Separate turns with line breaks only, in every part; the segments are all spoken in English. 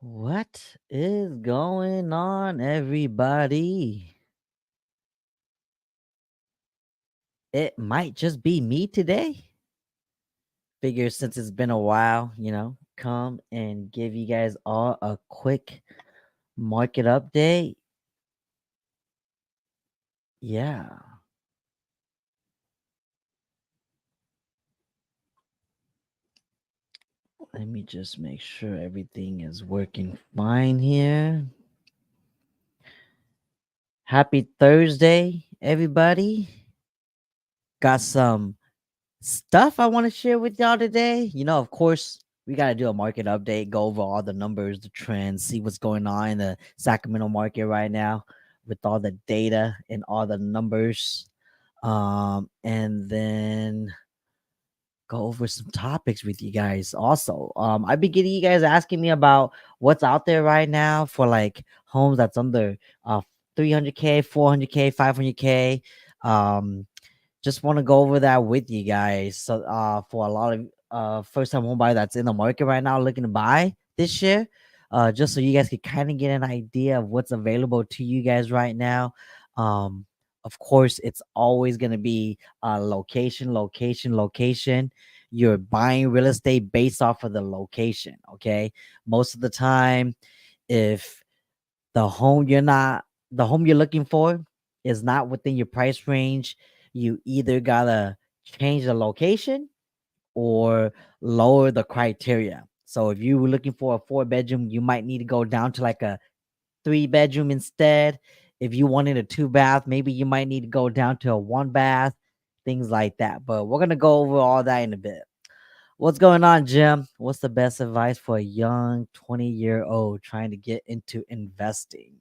What is going on, everybody? It might just be me today. Figure since it's been a while, come and give you guys all a quick market update. Yeah. Let me just make sure everything is working fine here. Happy Thursday, everybody. Got some stuff I want to share with y'all today. Of course, we got to do a market update, go over all the numbers, the trends, see what's going on in the Sacramento market right now with all the data and all the numbers. And then go over some topics with you guys also. I've been getting you guys asking me about what's out there right now for like homes that's under 300K, 400K, 500K. Just want to go over that with you guys. So for a lot of first time home buyer that's in the market right now looking to buy this year, just so you guys can kind of get an idea of what's available to you guys right now. Of course, it's always going to be location, location, location. You're buying real estate based off of the location. Okay, most of the time, if the home you're looking for is not within your price range, you either gotta change the location or lower the criteria. So if you were looking for a 4 bedroom, you might need to go down to like a 3 bedroom instead. If you wanted a 2 bath, maybe you might need to go down to a 1 bath, things like that. But we're gonna go over all that in a bit. What's going on, Jim? What's the best advice for a young 20-year-old trying to get into investing?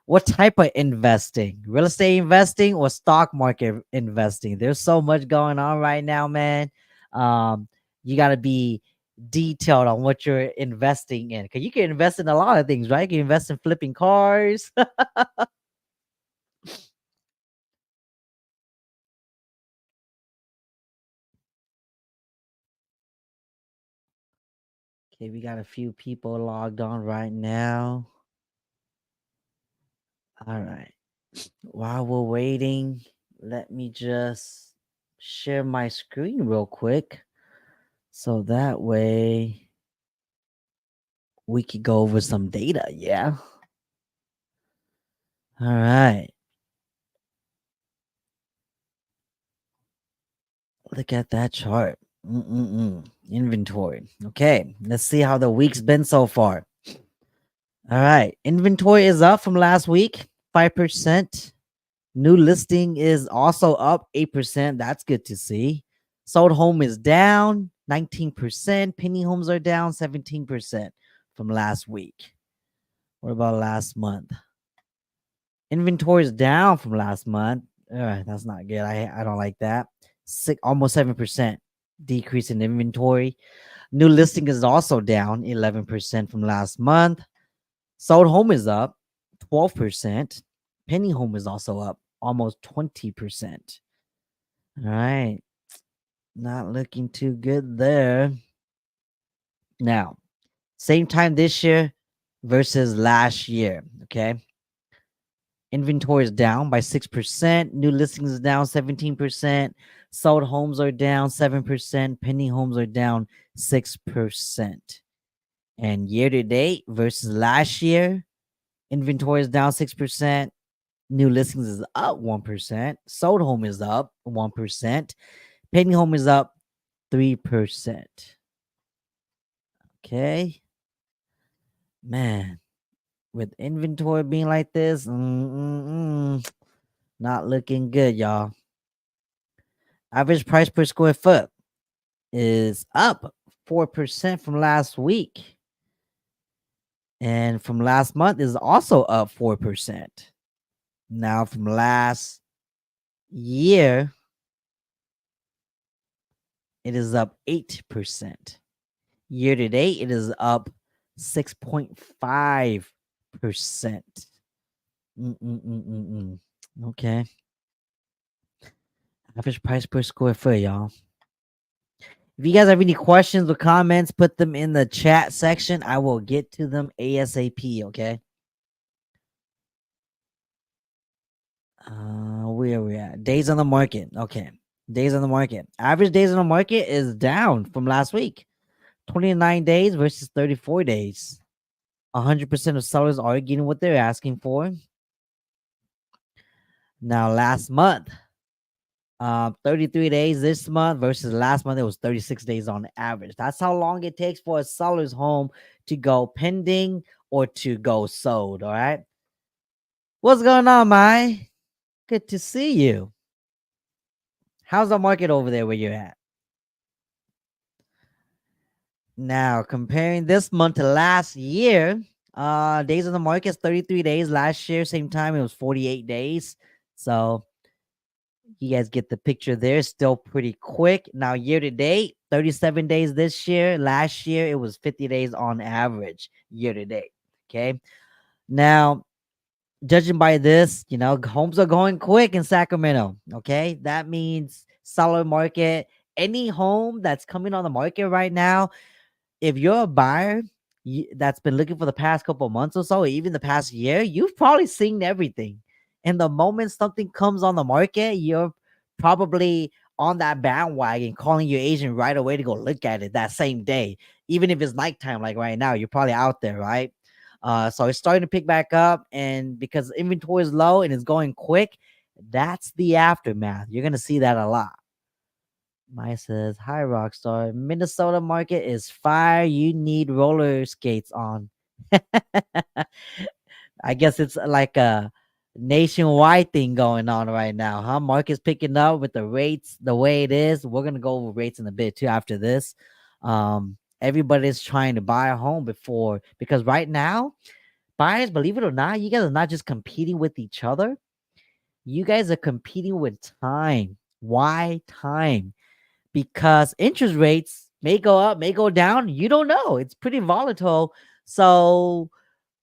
What type of investing? Real estate investing or stock market investing? There's so much going on right now, man. You got to be detailed on what you're investing in because you can invest in a lot of things, right? You can invest in flipping cars. Okay, we got a few people logged on right now. All right. While we're waiting, let me just share my screen real quick so that way we could go over some data. Yeah. All right. Look at that chart. Inventory. Okay. Let's see how the week's been so far. All right. Inventory is up from last week, 5%. New listing is also up 8%. That's good to see. Sold home is down 19%. Penny homes are down 17% from last week. What about last month? Inventory is down from last month. That's not good. I don't like that. Almost 7% decrease in inventory. New listing is also down 11% from last month. Sold home is up 12%. Penny home is also up almost 20%. All right. Not looking too good there. Now, same time this year versus last year. Okay. Inventory is down by 6%. New listings is down 17%. Sold homes are down 7%. Pending homes are down 6%. And year to date versus last year, inventory is down 6%. New listings is up 1%. Sold home is up 1%. Pending home is up 3%. Okay. Man, with inventory being like this, not looking good, y'all. Average price per square foot is up 4% from last week. And from last month is also up 4%. Now from last year, it is up 8%. Year to date, it is up 6.5%. Okay. Average price per square foot, y'all. If you guys have any questions or comments, put them in the chat section. I will get to them ASAP. Okay. Where are we at? Days on the market. Okay. Days on the market. Average days on the market is down from last week. 29 days versus 34 days. 100% of sellers are getting what they're asking for. Now, last month, 33 days this month versus last month, it was 36 days on average. That's how long it takes for a seller's home to go pending or to go sold. All right. What's going on, Mai? Good to see you. How's the market over there where you're at? Now, comparing this month to last year, days on the market is 33 days. Last year, same time, it was 48 days. So you guys get the picture there. Still pretty quick. Now, year to date, 37 days this year. Last year, it was 50 days on average, year to date. Okay. Now, judging by this, homes are going quick in Sacramento. Okay. That means seller market, any home that's coming on the market right now, if you're a buyer that's been looking for the past couple of months or so, or even the past year, you've probably seen everything. And the moment something comes on the market, you're probably on that bandwagon, calling your agent right away to go look at it that same day. Even if it's nighttime, like right now, you're probably out there, right? So it's starting to pick back up, and because inventory is low and it's going quick, that's the aftermath. You're gonna see that a lot. Maya says, "Hi, Rockstar. Minnesota market is fire. You need roller skates on." I guess it's like a nationwide thing going on right now, huh? Market's picking up with the rates the way it is. We're gonna go over rates in a bit too after this. Everybody's trying to buy a home before, because right now, buyers, believe it or not, you guys are not just competing with each other. You guys are competing with time. Why time? Because interest rates may go up, may go down. You don't know. It's pretty volatile. So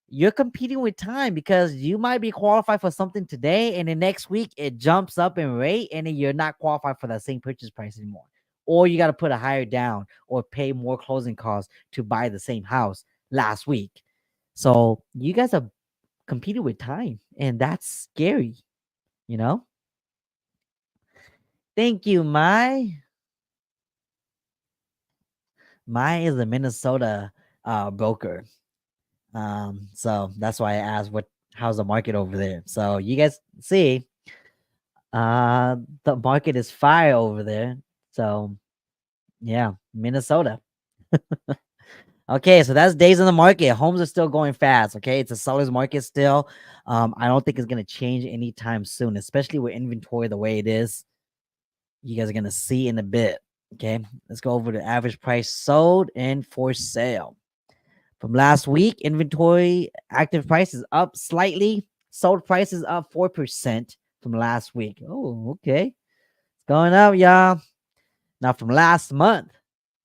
you're competing with time, because you might be qualified for something today, and the next week it jumps up in rate, and then you're not qualified for that same purchase price anymore. Or you got to put a higher down or pay more closing costs to buy the same house last week. So you guys are competing with time, and that's scary, you know? Thank you, Mai. Mai is a Minnesota broker. So that's why I asked how's the market over there. So you guys see, the market is fire over there. So yeah, Minnesota. Okay, so that's days in the market. Homes are still going fast. Okay, it's a seller's market still. I don't think it's gonna change anytime soon, especially with inventory the way it is. You guys are gonna see in a bit. Okay, let's go over the average price sold and for sale. From last week, inventory active price is up slightly. Sold price is up 4% from last week. Oh, okay. It's going up, y'all. Now, from last month,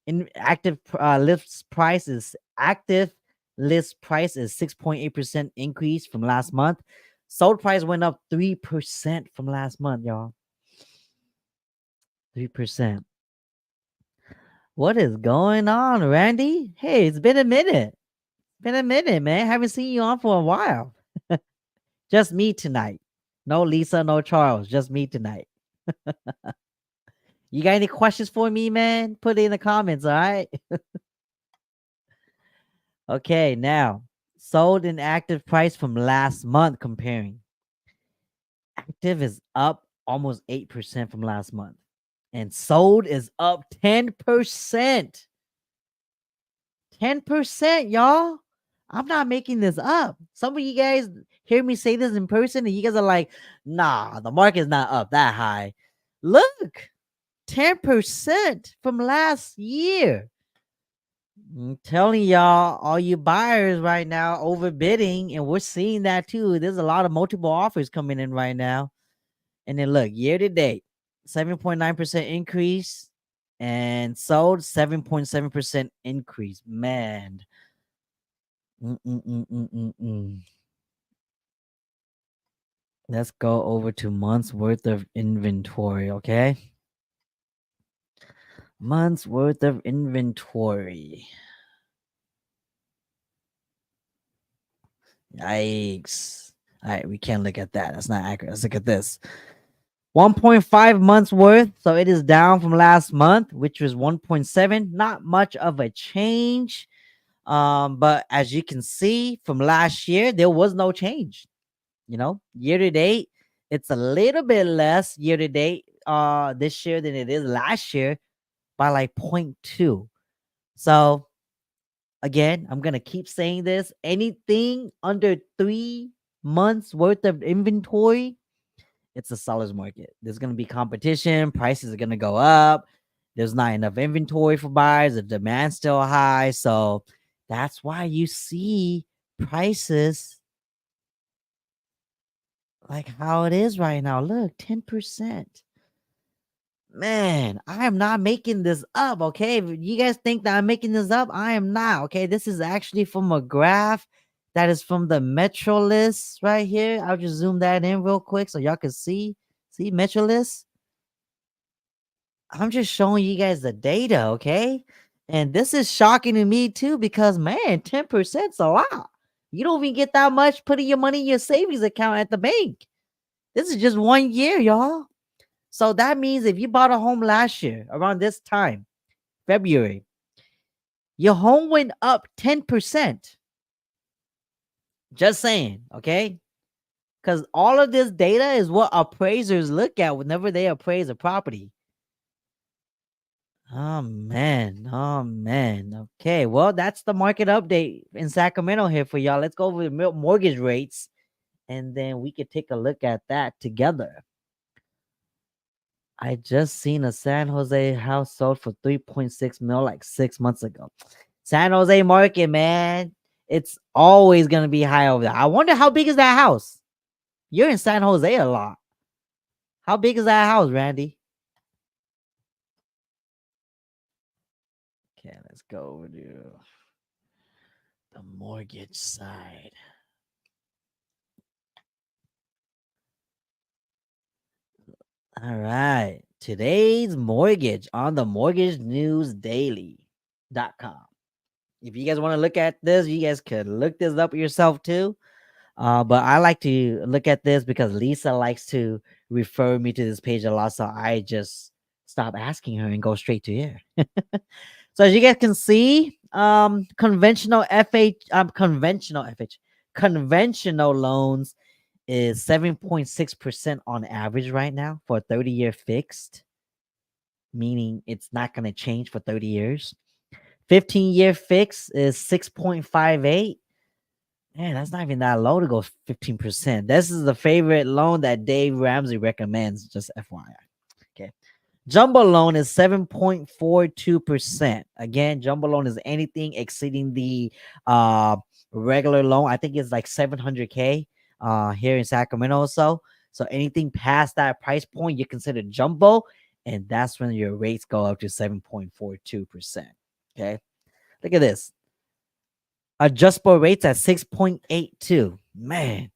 in active list price is 6.8% increase from last month. Sold price went up 3% from last month, y'all. 3%. What is going on, Randy? Hey, it's been a minute. Been a minute, man. Haven't seen you on for a while. Just me tonight. No Lisa, no Charles. Just me tonight. You got any questions for me, man? Put it in the comments, all right? Okay, now sold and active price from last month comparing. Active is up almost 8% from last month, and sold is up 10%. 10%, y'all. I'm not making this up. Some of you guys hear me say this in person, and you guys are like, nah, the market's not up that high. Look, 10% from last year. I'm telling y'all, all you buyers right now overbidding, and we're seeing that too. There's a lot of multiple offers coming in right now. And then look, year to date, 7.9% increase, and sold 7.7% increase. Man. Mm-mm-mm-mm-mm-mm. Let's go over to months worth of inventory, okay? months worth of inventory. Yikes. All right, we can't look at that. That's not accurate. Let's look at this. 1.5 months worth. So it is down from last month, which was 1.7. Not much of a change. But as you can see from last year, there was no change. Year to date, it's a little bit less year to date this year than it is last year by like 0.2. So again, I'm gonna keep saying this. Anything under 3 months worth of inventory, it's a seller's market. There's gonna be competition, prices are gonna go up. There's not enough inventory for buyers, the demand's still high. So that's why you see prices like how it is right now. Look, 10%. Man, I am not making this up, okay? If you guys think that I'm making this up, I am not, okay? This is actually from a graph that is from the Metro list right here. I'll just zoom that in real quick so y'all can see. See, Metro list? I'm just showing you guys the data, okay? And this is shocking to me too because, man, 10% is a lot. You don't even get that much putting your money in your savings account at the bank. This is just 1 year, y'all. So that means if you bought a home last year around this time, February, your home went up 10%. Just saying, okay? Because all of this data is what appraisers look at whenever they appraise a property. Oh man. Oh man. Okay. Well, that's the market update in Sacramento here for y'all. Let's go over the mortgage rates and then we could take a look at that together. I just seen a San Jose house sold for 3.6 mil like 6 months ago. San Jose market, man. It's always gonna be high over there. I wonder how big is that house? You're in San Jose a lot. How big is that house, Randy? Okay, let's go over to the mortgage side. All right. Today's mortgage on the mortgagenewsdaily.com. If you guys want to look at this, you guys could look this up yourself too. But I like to look at this because Lisa likes to refer me to this page a lot. So I just stop asking her and go straight to here. So as you guys can see, conventional loans is 7.6% on average right now for a 30-year fixed, meaning it's not going to change for 30 years. 15-year fix is 6.58. Man, that's not even that low to go 15%. This is the favorite loan that Dave Ramsey recommends, just FYI. Okay. Jumbo loan is 7.42%. Again, jumbo loan is anything exceeding the regular loan. I think it's like 700K here in Sacramento or so. So anything past that price point, you consider jumbo, and that's when your rates go up to 7.42%. Okay. Look at this. Adjustable rates at 6.82. Man,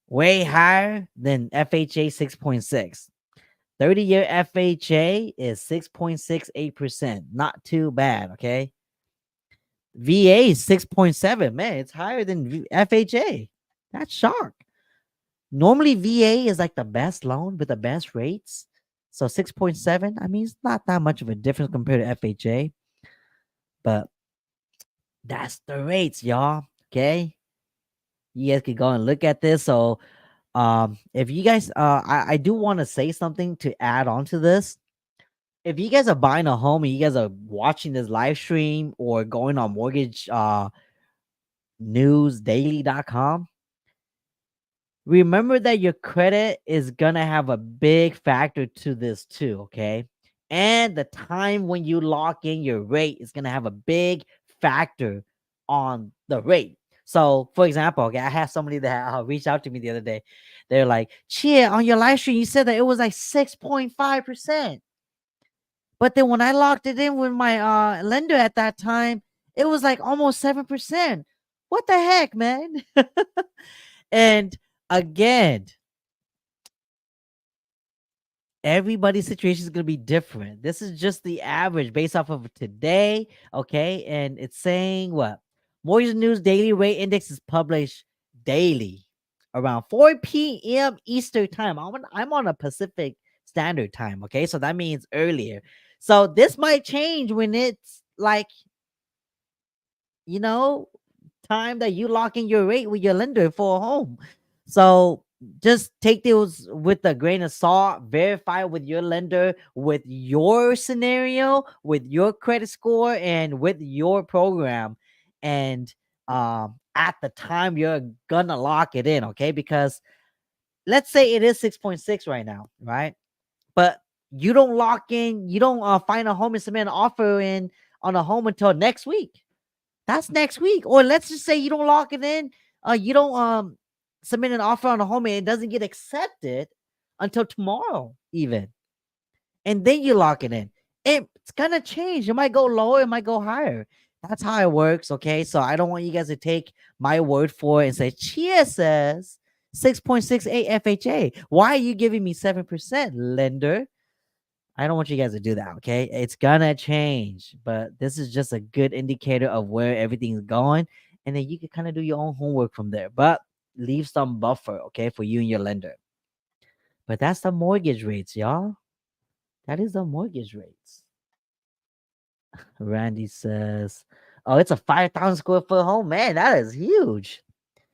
way higher than FHA 6.6. 30-year FHA is 6.68%. Not too bad, okay? VA is 6.7. Man, it's higher than FHA. That's shock. Normally, VA is like the best loan with the best rates. So 6.7, I mean, it's not that much of a difference compared to FHA. But that's the rates, y'all. Okay. You guys could go and look at this. So if you guys I do want to say something to add on to this. If you guys are buying a home and you guys are watching this live stream or going on mortgage newsdaily.com, remember that your credit is gonna have a big factor to this too, okay? And the time when you lock in your rate is gonna have a big factor on the rate. So, for example, okay, I had somebody that reached out to me the other day. They're like, "Chia, on your live stream, you said that it was like 6.5%. But then when I locked it in with my lender at that time, it was like almost 7%. What the heck, man?" And again, everybody's situation is going to be different. This is just the average based off of today. Okay. And it's saying what? Mortgage News Daily Rate Index is published daily around 4 p.m. Eastern time. I'm on a Pacific Standard Time. Okay. So that means earlier. So this might change when it's like, you know, time that you lock in your rate with your lender for a home. So just take those with a grain of salt, verify with your lender, with your scenario, with your credit score, and with your program. And at the time you're gonna lock it in, okay? Because let's say it is 6.6 right now, right? But you don't lock in, you don't find a home and submit an offer in on a home until next week. That's next week. Or let's just say you don't lock it in. You don't submit an offer on a home and it doesn't get accepted until tomorrow, even. And then you lock it in. It's gonna change. It might go lower, it might go higher. That's how it works. Okay. So I don't want you guys to take my word for it and say Chia says 6.68 FHA. Why are you giving me 7%, lender? I don't want you guys to do that, okay? It's gonna change, but this is just a good indicator of where everything's going, and then you can kind of do your own homework from there. But leave some buffer, okay, for you and your lender. But that's the mortgage rates, y'all. That is the mortgage rates. Randy says, "Oh, it's a 5,000 square foot home, man. That is huge.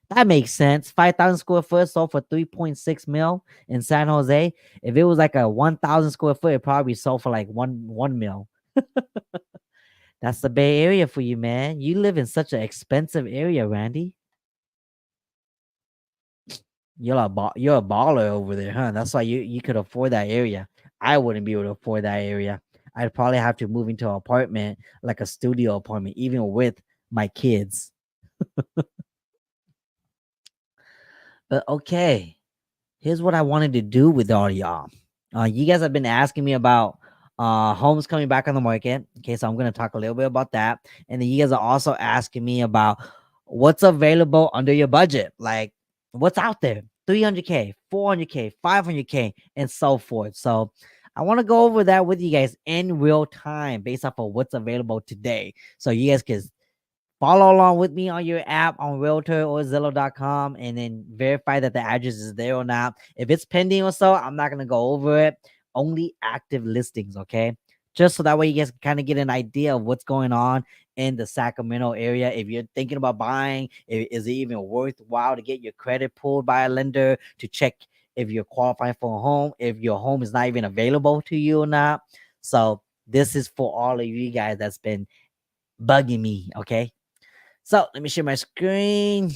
That makes sense. 5,000 square foot sold for 3.6 mil in San Jose. If it was like a 1,000 square foot, it probably sold for like one mil. That's the Bay Area for you, man. You live in such an expensive area, Randy. You're a baller over there, huh? That's why you could afford that area. I wouldn't be able to afford that area. I'd probably have to move into an apartment, like a studio apartment, even with my kids. But okay, here's what I wanted to do with all y'all. You guys have been asking me about homes coming back on the market. Okay, so I'm gonna talk a little bit about that. And then you guys are also asking me about what's available under your budget, like what's out there, 300K, 400K, 500K, and so forth. So I want to go over that with you guys in real time based off of what's available today. So you guys can follow along with me on your app on Realtor or Zillow.com and then verify that the address is there or not. If it's pending or so, I'm not going to go over it. Only active listings, okay? Just so that way you guys can kind of get an idea of what's going on in the Sacramento area. If you're thinking about buying, is it even worthwhile to get your credit pulled by a lender to check if you're qualifying for a home, if your home is not even available to you or not? So this is for all of you guys that's been bugging me, okay? So let me share my screen.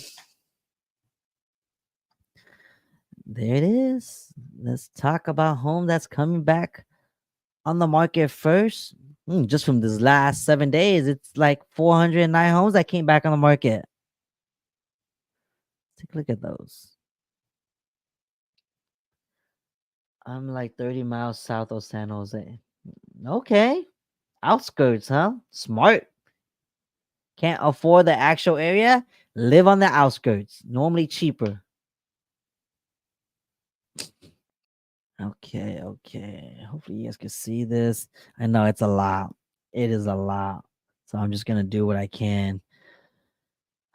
There it is. Let's talk about home that's coming back on the market first. Just from this last 7 days, it's like 409 homes that came back on the market. Take a look at those. I'm like 30 miles south of San Jose. Okay. Outskirts, huh? Smart. Can't afford the actual area? Live on the outskirts. Normally cheaper. Okay, okay. Hopefully you guys can see this. I know it's a lot. It is a lot. So I'm just gonna do what I can.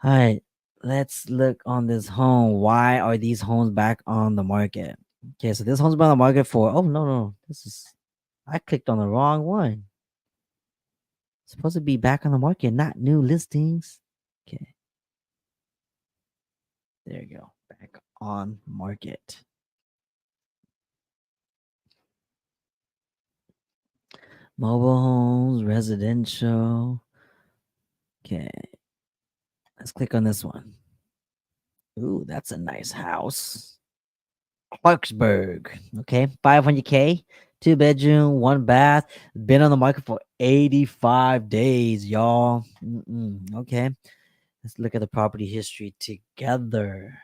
All right, let's look on this home. Why are these homes back on the market? Okay, so this home's been on the market for no. This is I clicked on the wrong one. It's supposed to be back on the market, not new listings. Okay. There you go. Back on market. Mobile homes, residential. Okay. Let's click on this one. Ooh, that's a nice house. Clarksburg. Okay, 500K, 2 bedroom, 1 bath. Been on the market for 85 days, y'all. Okay, let's look at the property history together.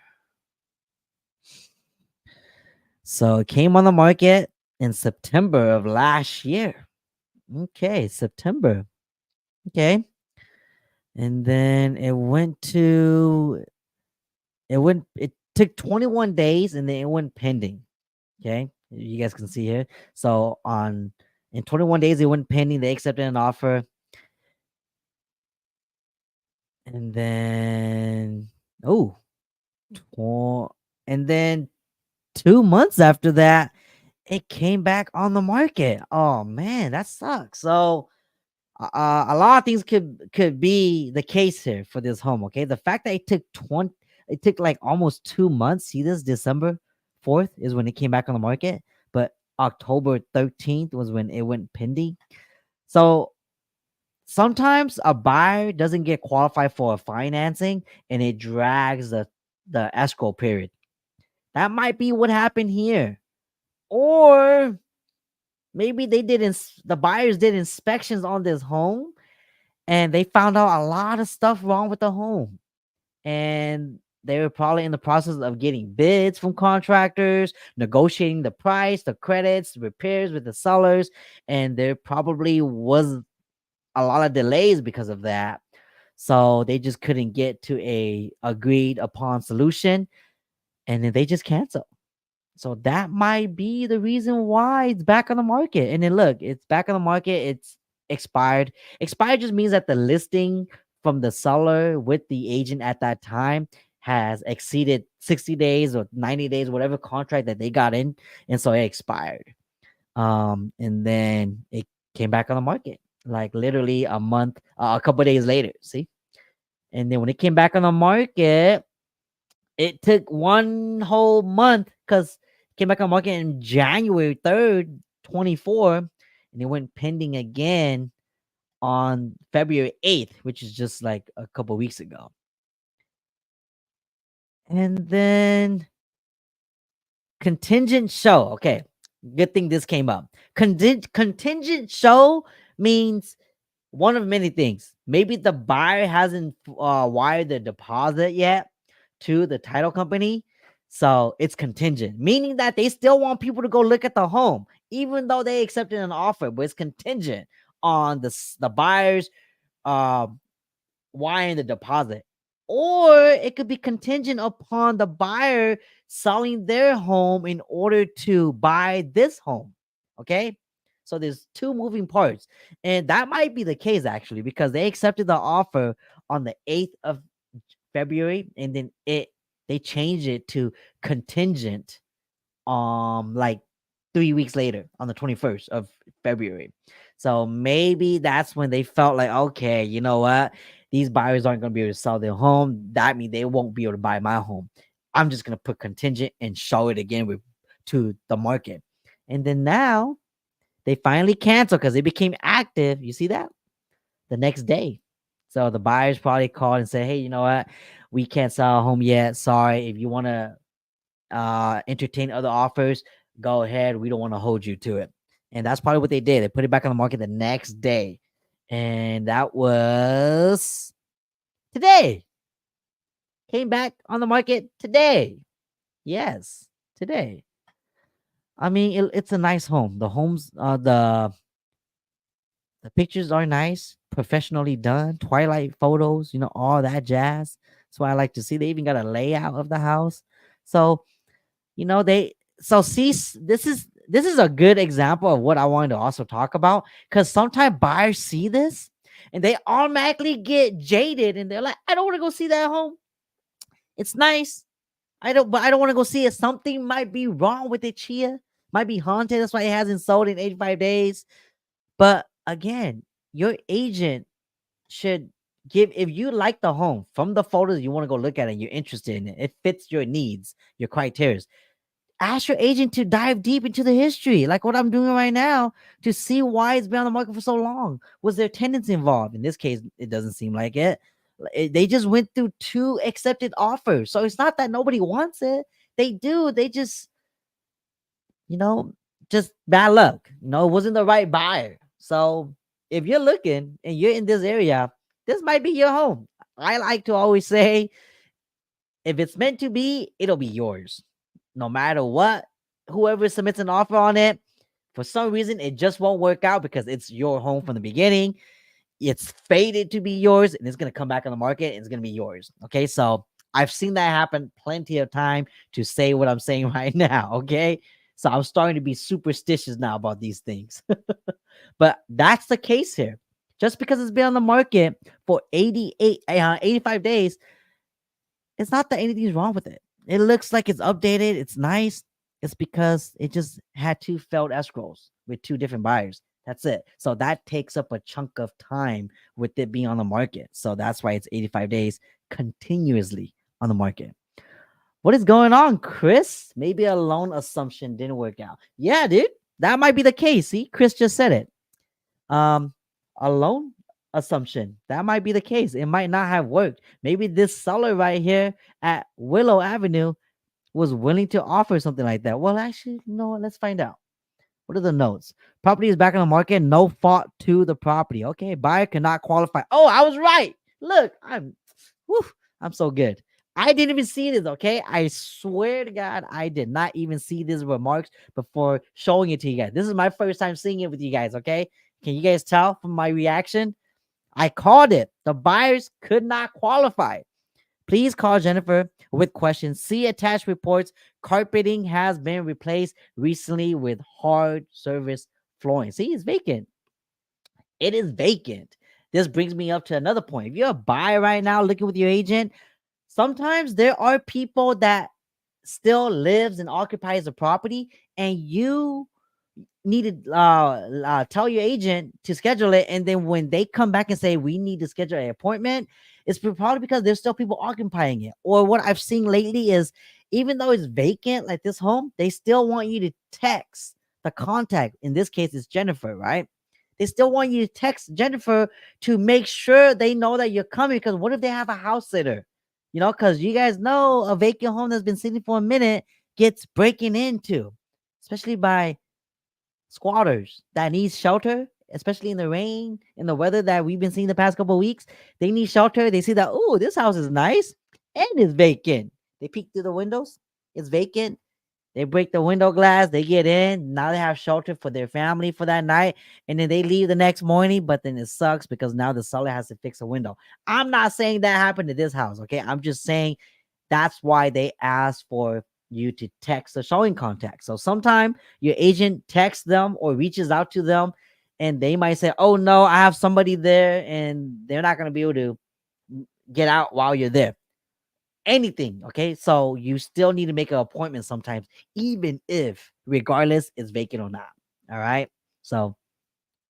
So it came on the market in September of last year. Okay, September. Okay. And then it took 21 days and then it went pending. Okay. You guys can see here. So on in 21 days, it went pending. They accepted an offer, and then oh, and then 2 months after that, it came back on the market. Oh man, that sucks. So a lot of things could be the case here for this home. Okay, the fact that it took like almost 2 months. See, this December 4th is when it came back on the market, but October 13th was when it went pending. So sometimes a buyer doesn't get qualified for a financing, and it drags the escrow period. That might be what happened here, or maybe the buyers did inspections on this home and they found out a lot of stuff wrong with the home, and they were probably in the process of getting bids from contractors, negotiating the price, the credits, repairs with the sellers, and there probably was a lot of delays because of that. So they just couldn't get to a agreed upon solution, and then they just canceled. So that might be the reason why it's back on the market. And then look, it's back on the market. It's expired. Expired just means that the listing from the seller with the agent at that time has exceeded 60 days or 90 days, whatever contract that they got in. And so it expired. And then it came back on the market like literally a couple days later. See? And then when it came back on the market, it took one whole month because it came back on market in January 3rd, 24, and it went pending again on February 8th, which is just like a couple weeks ago. And then contingent show. Okay, good thing this came up. Contingent show means one of many things. Maybe the buyer hasn't wired the deposit yet to the title company. So it's contingent, meaning that they still want people to go look at the home, even though they accepted an offer, but it's contingent on the buyer's uh, wiring the deposit. Or it could be contingent upon the buyer selling their home in order to buy this home. Okay. So there's two moving parts. And that might be the case actually, because they accepted the offer on the 8th of February, and then they changed it to contingent like 3 weeks later on the 21st of February. So maybe that's when they felt like, okay, you know what? These buyers aren't going to be able to sell their home. That means they won't be able to buy my home. I'm just going to put contingent and show it again to the market. And then now they finally canceled because it became active. You see that? The next day. So the buyers probably called and said, hey, you know what? We can't sell a home yet. Sorry. If you want to entertain other offers, go ahead. We don't want to hold you to it. And that's probably what they did. They put it back on the market the next day. And that was today. Came back on the market today. Yes, today. I mean, it's a nice home. The pictures are nice, professionally done, twilight photos, all that jazz. That's why I like to see. They even got a layout of the house. So they so see this is a good example of what I wanted to also talk about, because sometimes buyers see this and they automatically get jaded and they're like, I don't want to go see that home. It's nice. But I don't want to go see it. Something might be wrong with it, Chia. Might be haunted. That's why it hasn't sold in 85 days. But again, your agent should give, if you like the home from the photos, you want to go look at it, you're interested in it, it fits your needs, your criteria, ask your agent to dive deep into the history, like what I'm doing right now, to see why it's been on the market for so long. Was there tenants involved? In this case, it doesn't seem like it. They just went through 2 accepted offers. So it's not that nobody wants it. They do. They you know, just bad luck. It wasn't the right buyer. So if you're looking and you're in this area, this might be your home. I like to always say, if it's meant to be, it'll be yours. No matter what, whoever submits an offer on it, for some reason, it just won't work out because it's your home from the beginning. It's fated to be yours, and it's going to come back on the market and it's going to be yours. Okay. So I've seen that happen plenty of time to say what I'm saying right now. Okay. So I'm starting to be superstitious now about these things. But that's the case here. Just because it's been on the market for 85 days, it's not that anything's wrong with it. It looks like it's updated. It's nice. It's because it just had two failed escrows with two different buyers. That's it. So that takes up a chunk of time with it being on the market. So that's why it's 85 days continuously on the market. What is going on, Chris? Maybe a loan assumption didn't work out. Yeah, dude. That might be the case. See, Chris just said it. Um, a loan assumption. That might be the case. It might not have worked. Maybe this seller right here at Willow Avenue was willing to offer something like that. Well, actually, no, let's find out. What are the notes? Property is back on the market. No fault to the property. Okay, buyer cannot qualify. Oh, I was right. Look, whew, I'm so good. I didn't even see this. Okay, I swear to God, I did not even see these remarks before showing it to you guys. This is my first time seeing it with you guys. Okay, can you guys tell from my reaction? I called it. The buyers could not qualify. Please call Jennifer with questions. See attached reports. Carpeting has been replaced recently with hard surface flooring. See, it's vacant. It is vacant. This brings me up to another point. If you're a buyer right now looking with your agent, sometimes there are people that still lives and occupies the property, and you need to tell your agent to schedule it, and then when they come back and say we need to schedule an appointment, it's probably because there's still people occupying it. Or what I've seen lately is, even though it's vacant like this home, they still want you to text the contact. In this case, it's Jennifer, right? They still want you to text Jennifer to make sure they know that you're coming, because what if they have a house sitter? Because you guys know a vacant home that's been sitting for a minute gets breaking into, especially by squatters that need shelter, especially in the rain, in the weather that we've been seeing the past couple of weeks. They need shelter. They see that, oh, this house is nice and it's vacant. They peek through the windows. It's vacant. They break the window glass. They get in. Now they have shelter for their family for that night. And then they leave the next morning. But then it sucks because now the seller has to fix a window. I'm not saying that happened to this house. Okay. I'm just saying that's why they asked for you to text the showing contact. So sometime your agent texts them or reaches out to them, and they might say, oh no, I have somebody there, and they're not going to be able to get out while you're there. Anything. Okay. So you still need to make an appointment sometimes, even if regardless it's vacant or not. All right. So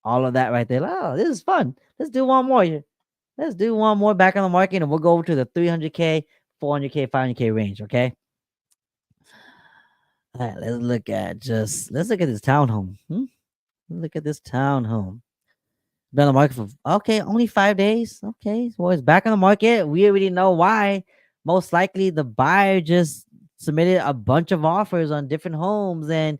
all of that right there. Oh, this is fun. Let's do one more. Let's do one more back on the market, and we'll go over to the 300K, 400K, 500K range. Okay. All right, let's look at this townhome. Look at this townhome. Been on the market for, okay, only 5 days. Okay, well, it's back on the market. We already know why. Most likely the buyer just submitted a bunch of offers on different homes, and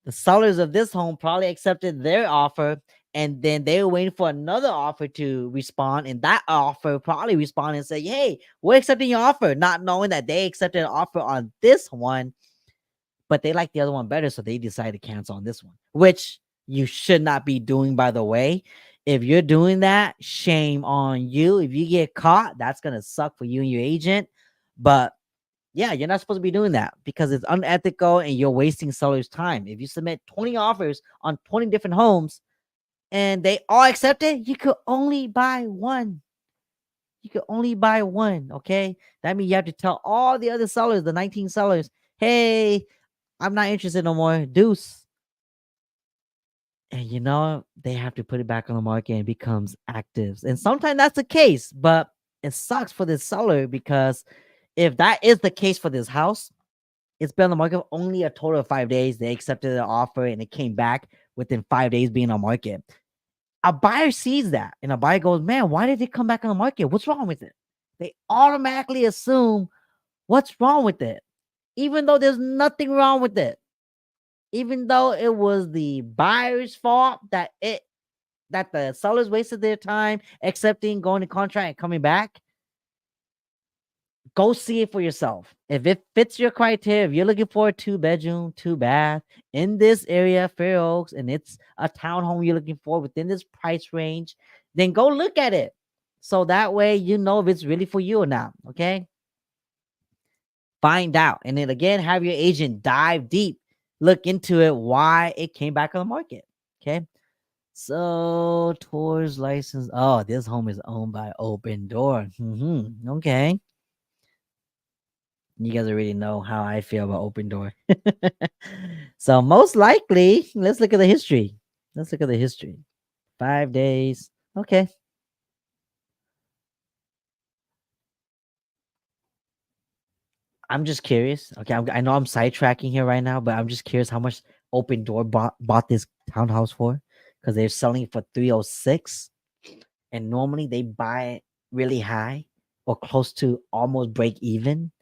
the sellers of this home probably accepted their offer, and then they were waiting for another offer to respond, and that offer probably responded and said, hey, we're accepting your offer, not knowing that they accepted an offer on this one, but they like the other one better, so they decided to cancel on this one, which you should not be doing, by the way. If you're doing that, shame on you. If you get caught, that's gonna suck for you and your agent. But yeah, you're not supposed to be doing that because it's unethical and you're wasting sellers' time. If you submit 20 offers on 20 different homes and they all accept it, you could only buy one. You could only buy one. Okay. That means you have to tell all the other sellers, the 19 sellers, hey, I'm not interested no more. Deuce. And they have to put it back on the market and it becomes active. And sometimes that's the case, but it sucks for this seller because if that is the case for this house, it's been on the market only a total of 5 days. They accepted the offer and it came back within 5 days being on market. A buyer sees that and a buyer goes, man, why did it come back on the market? What's wrong with it? They automatically assume what's wrong with it, even though there's nothing wrong with it. Even though it was the buyer's fault that the sellers wasted their time accepting, going to contract, and coming back. Go see it for yourself. If it fits your criteria, if you're looking for a 2-bedroom, 2-bath in this area, Fair Oaks, and it's a townhome you're looking for within this price range, then go look at it. So that way you know if it's really for you or not. Okay. Find out. And then again, have your agent dive deep, look into it, why it came back on the market. Okay. So tours license. Oh, this home is owned by Open Door. Okay. You guys already know how I feel about Open Door. So most likely, let's look at the history. Let's look at the history. 5 days. Okay. I'm just curious. Okay, I know I'm sidetracking here right now, but I'm just curious how much Open Door bought this townhouse for, because they're selling it for 306, and normally they buy it really high or close to almost break even.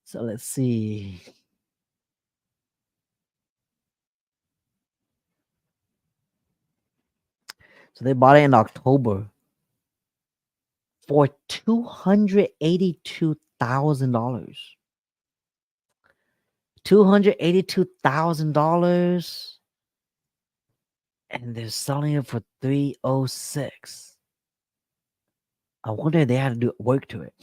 So let's see. So they bought it in October for $282,000. $282,000, and they're selling it for 306. I wonder if they had to do work to it.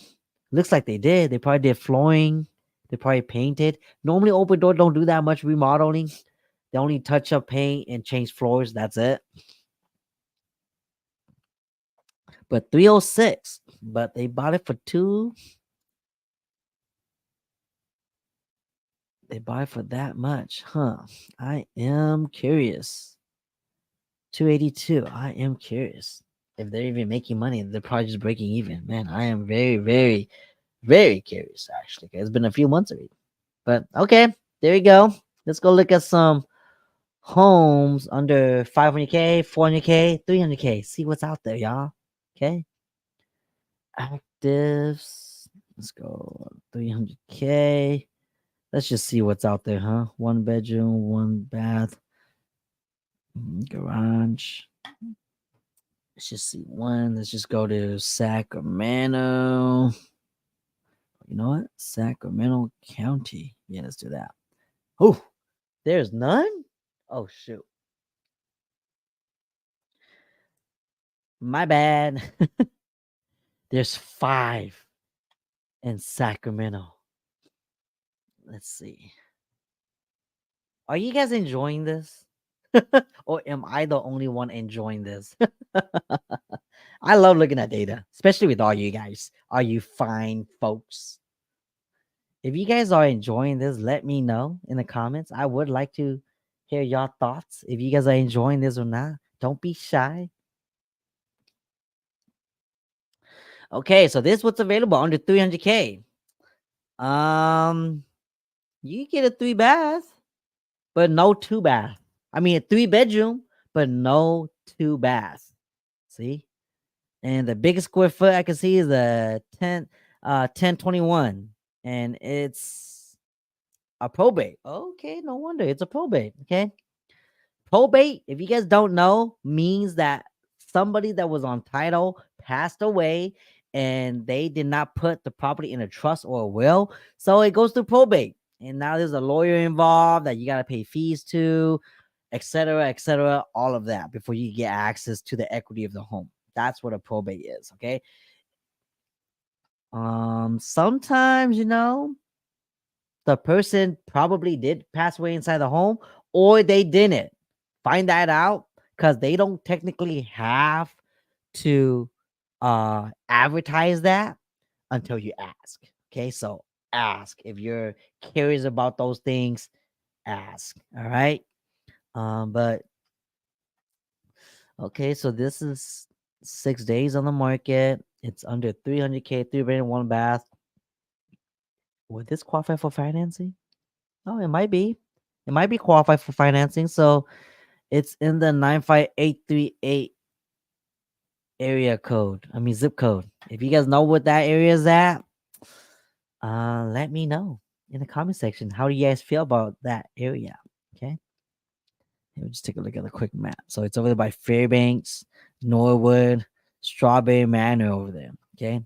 Looks like they did. They probably did flooring. They probably painted. Normally, Open Door don't do that much remodeling. They only touch up paint and change floors. That's it. But 306. But they bought it for two. They buy for that much, huh? I am curious. 282. I am curious if they're even making money. They're probably just breaking even. Man, I am very, very, very curious. Actually, it's been a few months already. But okay, there you go. Let's go look at some homes under 500K, 400K, 300K. See what's out there, y'all. Okay. Actives. Let's go 300K. Let's just see what's out there, huh? One bedroom, one bath, garage. Let's just see one. Let's just go to Sacramento. You know what? Sacramento County. Yeah, let's do that. Oh, there's none? Oh, shoot. My bad. There's 5 in Sacramento. Let's see. Are you guys enjoying this? Or am I the only one enjoying this? I love looking at data, especially with all you guys. Are you fine, folks? If you guys are enjoying this, let me know in the comments. I would like to hear your thoughts. If you guys are enjoying this or not, don't be shy. Okay, so this is what's available under 300K. You get a 3 bath, but no 2 bath. I mean, a 3 bedroom, but no 2 bath. See? And the biggest square foot I can see is a 1021. And it's a probate. Okay, no wonder. It's a probate. Okay. Probate, if you guys don't know, means that somebody that was on title passed away and they did not put the property in a trust or a will. So it goes through probate. And now there's a lawyer involved that you got to pay fees to, etc., all of that before you get access to the equity of the home. That's what a probate is. Okay. Sometimes, the person probably did pass away inside the home or they didn't. Find that out because they don't technically have to advertise that until you ask. Okay, so ask if you're curious about those things. Ask. All right. But okay, so this is 6 days on the market. It's under 300K, 3 bedroom, 1 bath. Would this qualify for financing? Oh, it might be. It might be qualified for financing. So it's in the 95838 area code. I mean zip code. If you guys know what that area is at, let me know in the comment section. How do you guys feel about that area? Okay. We'll just take a look at a quick map. So it's over there by Fairbanks, Norwood, Strawberry Manor over there. Okay.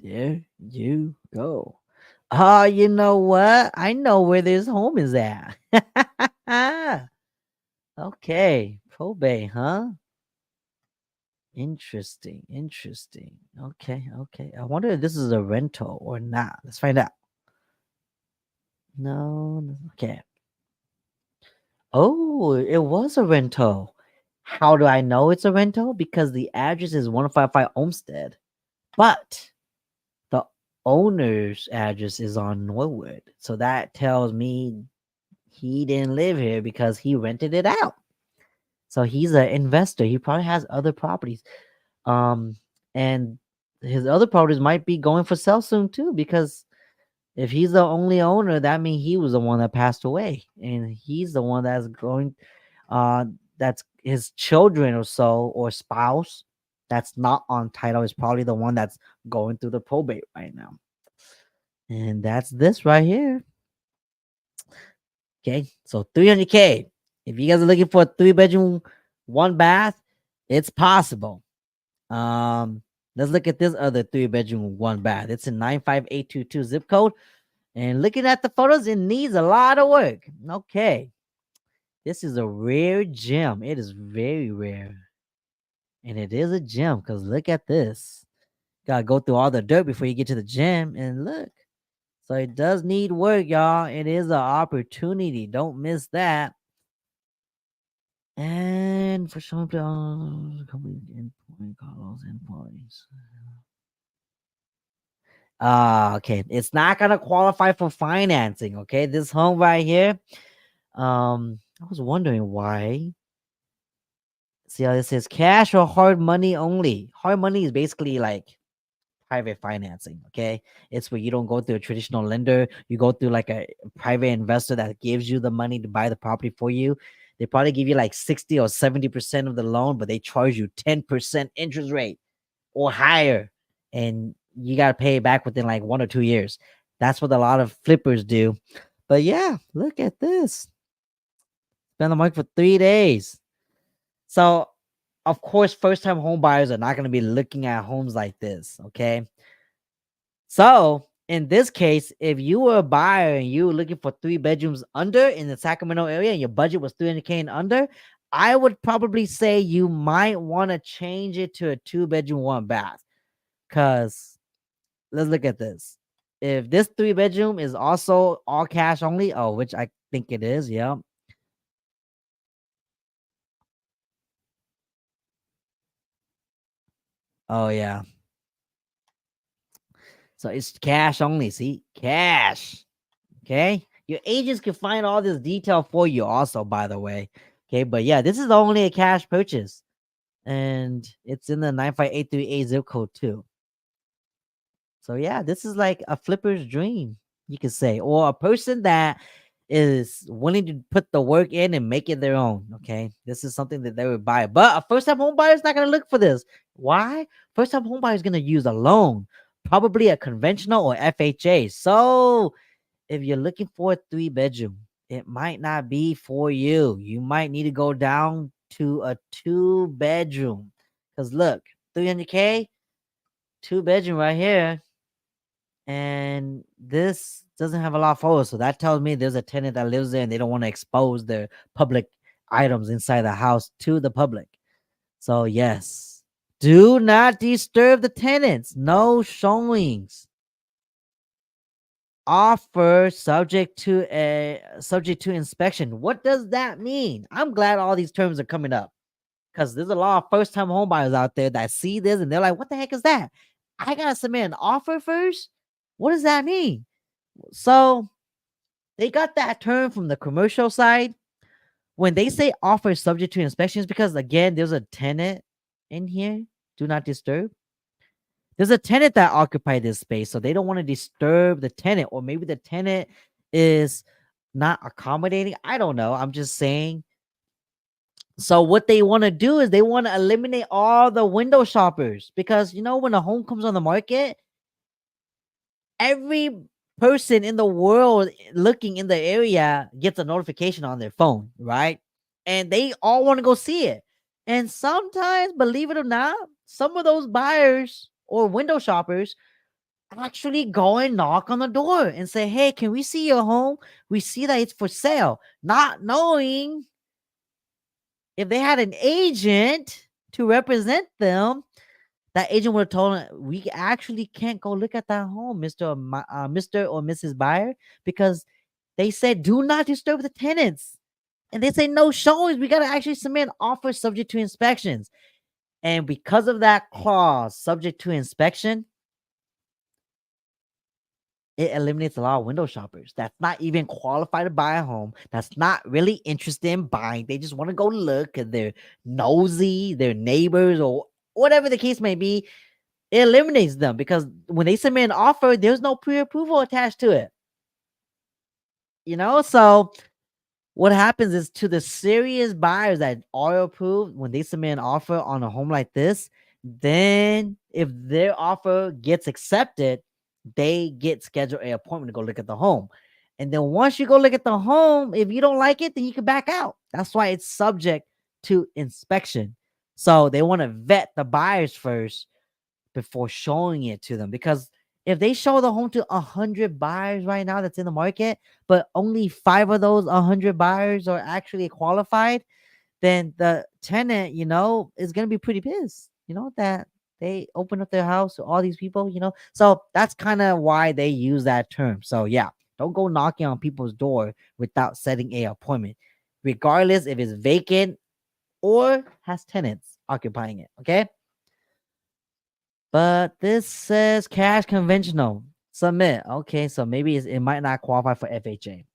There you go. Oh, you know what? I know where this home is at. Okay. Probate, huh? Interesting. Interesting. Okay. Okay. I wonder if this is a rental or not. Let's find out. No. Okay. Oh, it was a rental. How do I know it's a rental? Because the address is 155 Olmsted, but the owner's address is on Norwood. So that tells me he didn't live here because he rented it out. So he's an investor. He probably has other properties. Um, and his other properties might be going for sale soon too, because if he's the only owner, that means he was the one that passed away, and he's the one that's going. That's his children or so or spouse that's not on title is probably the one that's going through the probate right now. And that's this right here. Okay, so 300K. If you guys are looking for a 3 bedroom, 1 bath, it's possible. Let's look at this other 3 bedroom, 1 bath. It's a 95822 zip code. And looking at the photos, it needs a lot of work. Okay. This is a rare gem. It is very rare. And it is a gem because look at this. Gotta go through all the dirt before you get to the gem. And look. So it does need work, y'all. It is an opportunity. Don't miss that. And for some company endpoint, Carlos endpoints. Okay. It's not gonna qualify for financing. Okay, this home right here. I was wondering why. See how this says cash or hard money only. Hard money is basically like private financing. Okay, it's where you don't go through a traditional lender. You go through like a private investor that gives you the money to buy the property for you. They probably give you like 60 or 70% of the loan, but they charge you 10% interest rate or higher, and you gotta pay it back within like 1 or 2 years. That's what a lot of flippers do. But yeah, look at this. Been on the market for 3 days. So, of course, first time home buyers are not going to be looking at homes like this. Okay. So, in this case, if you were a buyer and you were looking for 3 bedrooms under in the Sacramento area and your budget was 300K and under, I would probably say you might want to change it to a 2 bedroom, 1 bath. Because let's look at this. If this 3 bedroom is also all cash only, oh, which I think it is, yeah. Oh, yeah. So it's cash only. See, cash. Okay. Your agents can find all this detail for you, also, by the way. Okay. But yeah, this is only a cash purchase. And it's in the 95838 zip code, too. So yeah, this is like a flipper's dream, you could say, or a person that is willing to put the work in and make it their own. Okay. This is something that they would buy. But a first time home buyer is not going to look for this. Why? First time home buyer is going to use a loan, probably a conventional or FHA. So if you're looking for a 3 bedroom, it might not be for you. You might need to go down to a 2 bedroom. Because look, 300K, 2 bedroom right here. And this doesn't have a lot of photos. So that tells me there's a tenant that lives there and they don't want to expose their public items inside the house to the public. So, yes, do not disturb the tenants. No showings. Offer subject to inspection. What does that mean? I'm glad all these terms are coming up because there's a lot of first time homebuyers out there that see this and they're like, what the heck is that? I gotta submit an offer first. What does that mean? So they got that term from the commercial side. When they say offer subject to inspections, because again, there's a tenant in here. Do not disturb. There's a tenant that occupied this space, so they don't want to disturb the tenant, or maybe the tenant is not accommodating. I don't know. I'm just saying. So what they want to do is they want to eliminate all the window shoppers because when a home comes on the market, every person in the world looking in the area gets a notification on their phone, right? And they all want to go see it. And sometimes, believe it or not, some of those buyers or window shoppers actually go and knock on the door and say, hey, can we see your home? We see that it's for sale. Not knowing if they had an agent to represent them, that agent would have told him, we actually can't go look at that home, Mr. or Mrs. Buyer, because they said do not disturb the tenants. And they say no showings. We got to actually submit an offer subject to inspections. And because of that clause, subject to inspection, it eliminates a lot of window shoppers that's not even qualified to buy a home, that's not really interested in buying. They just want to go look because they're nosy, their neighbors, or whatever the case may be. It eliminates them because when they submit an offer, there's no pre-approval attached to it. So what happens is, to the serious buyers that are approved, when they submit an offer on a home like this, then if their offer gets accepted, they get scheduled an appointment to go look at the home. And then once you go look at the home, if you don't like it, then you can back out. That's why it's subject to inspection. So they want to vet the buyers first before showing it to them, because if they show the home to 100 buyers right now that's in the market, but only 5 of those 100 buyers are actually qualified, then the tenant, is going to be pretty pissed, that they open up their house to all these people. So that's kind of why they use that term. So yeah, don't go knocking on people's door without setting a appointment, regardless if it's vacant or has tenants occupying it. Okay. But this says cash conventional submit. Okay, so maybe it might not qualify for FHA.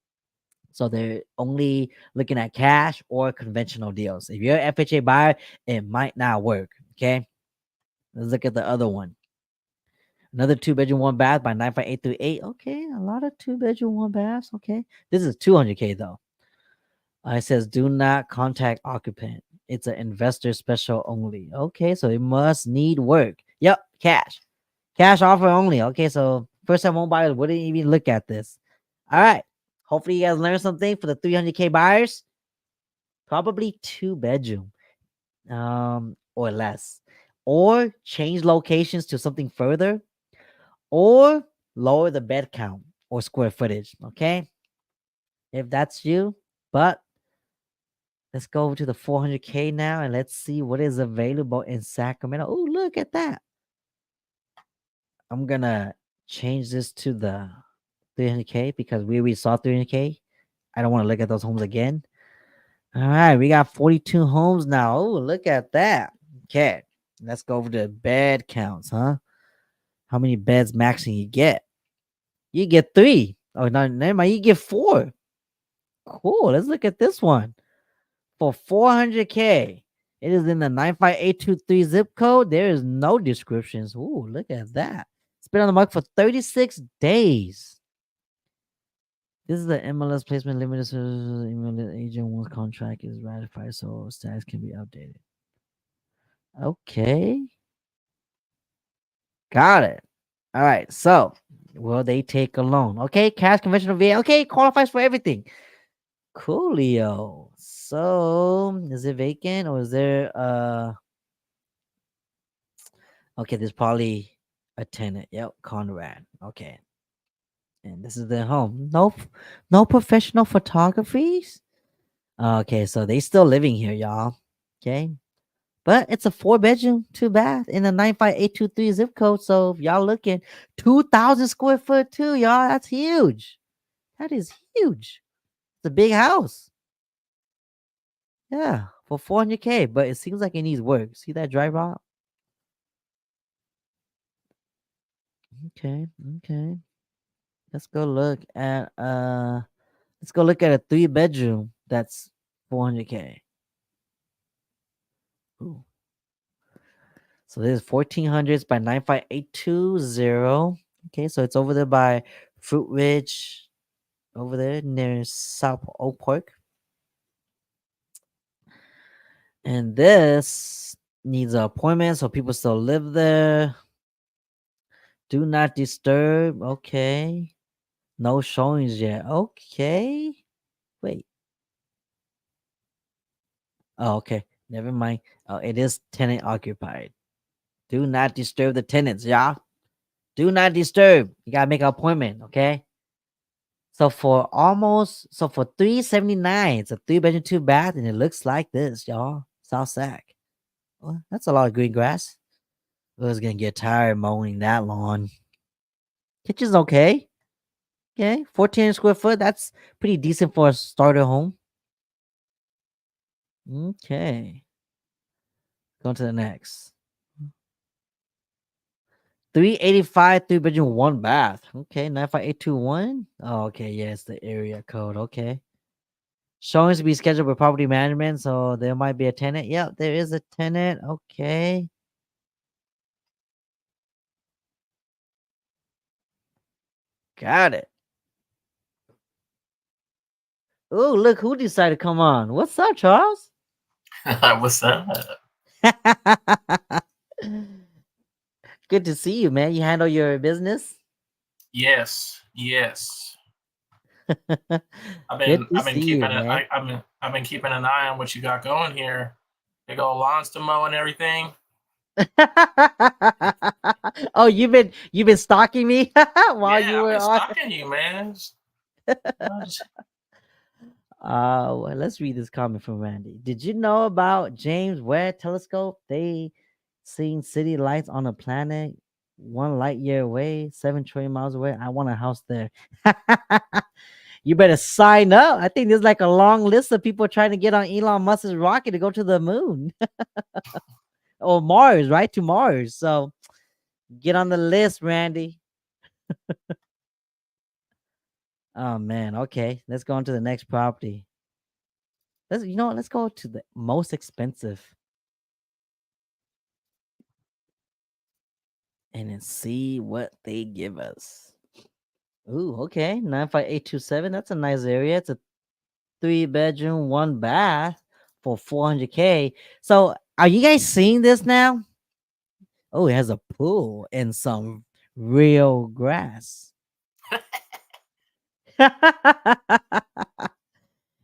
So they're only looking at cash or conventional deals. If you're an FHA buyer, it might not work. Okay, let's look at the other one. Another 2-bedroom, 1 bath by 95838. Okay, a lot of 2-bedroom, 1 baths. Okay, this is 200K though. It says do not contact occupant. It's an investor special only. Okay, so it must need work. Yep, cash offer only. Okay, so first time home buyers wouldn't even look at this. All right, hopefully you guys learned something. For the 300K buyers, probably 2-bedroom or less, or change locations to something further, or lower the bed count or square footage. Okay, if that's you. But let's go over to the 400K now and let's see what is available in Sacramento. Oh, look at that. I'm going to change this to the 300K because we already saw 300K. I don't want to look at those homes again. All right, we got 42 homes now. Oh, look at that. Okay, let's go over to bed counts, huh? How many beds maxing you get? You get 3. Oh, no, never mind. You get 4. Cool. Let's look at this one. For 400K, it is in the 95823 zip code. There is no descriptions. Ooh, look at that. It's been on the market for 36 days. This is the MLS placement limited service. Email agent once contract is ratified, so status can be updated. Okay. Got it. All right. So, will they take a loan? Okay. Cash, conventional VA. Okay. Qualifies for everything. Coolio. So, is it vacant or is there okay, there's probably a tenant. Yep, Conrad. Okay. And this is their home. No professional photographies. Okay, so they still living here, y'all. Okay. But it's a 4-bedroom, 2 bath in the 95823 zip code. So if y'all looking, 2,000 square foot too, y'all. That's huge. That is huge. It's a big house. Yeah, for 400K. But it seems like it needs work. See that drive out? Okay, okay. Let's go look at let's go look at a 3-bedroom that's 400K. Ooh. So this is 1400s by 95820. Okay, so it's over there by Fruit Ridge, over there near South Oak Park. And this needs an appointment, so people still live there. Do not disturb. Okay. No showings yet. Okay. Wait. Oh, okay. Never mind. Oh, it is tenant occupied. Do not disturb the tenants, y'all. Do not disturb. You gotta make an appointment, okay? So for 379, it's a 3-bedroom, 2-bath, and it looks like this, y'all. South Sac. Well, that's a lot of green grass. I was gonna get tired mowing that lawn. Kitchen's okay. Okay, 14 square foot. That's pretty decent for a starter home. Okay, going to the next. 385, 3 bedroom, one bath. Okay, 95821. Oh, okay, yeah, it's the area code. Okay. Showings to be scheduled with property management, so there might be a tenant. Yep, there is a tenant. Okay. Got it. Oh, look who decided to come on. What's up, Charles?
What's up?
Good to see you, man. You handle your business.
Yes, yes. I've
Good
been
to
I've been
see
keeping
you,
it.
man.
I've been keeping an eye on what you got going here. Big old lawns to mow and everything.
Oh, you've been stalking me while
Yeah,
you
I've
were
been
on.
stalking you, man. Just,
Well, let's read this comment from Randy. Did you know about James Webb Telescope? They seen city lights on a planet 1 light year away, 7 trillion miles away. I want a house there. You better sign up. I think there's like a long list of people trying to get on Elon Musk's rocket to go to the moon or Mars, right? To Mars. So get on the list, Randy. Oh man. Okay. Let's go on to the next property. Let's go to the most expensive and then see what they give us. Ooh, okay. 95827. That's a nice area. It's a 3 bedroom, one bath for 400K. So are you guys seeing this now? Oh, it has a pool and some real grass. And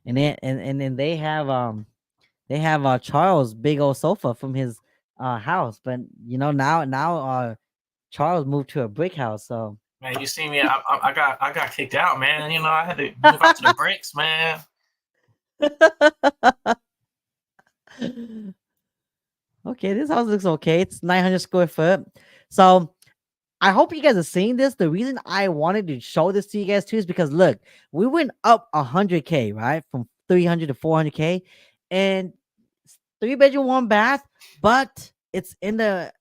then they have Charles big old sofa from his house, but now Charles moved to a brick house, so
man, you see me? I got kicked out, man. You know, I had to move out to the bricks, man.
okay, this house looks okay. It's 900 square foot. So I hope you guys are seeing this. The reason I wanted to show this to you guys too is because look, we went up 100K, right? From 300 to 400K, and 3 bedroom, one bath, but it's in the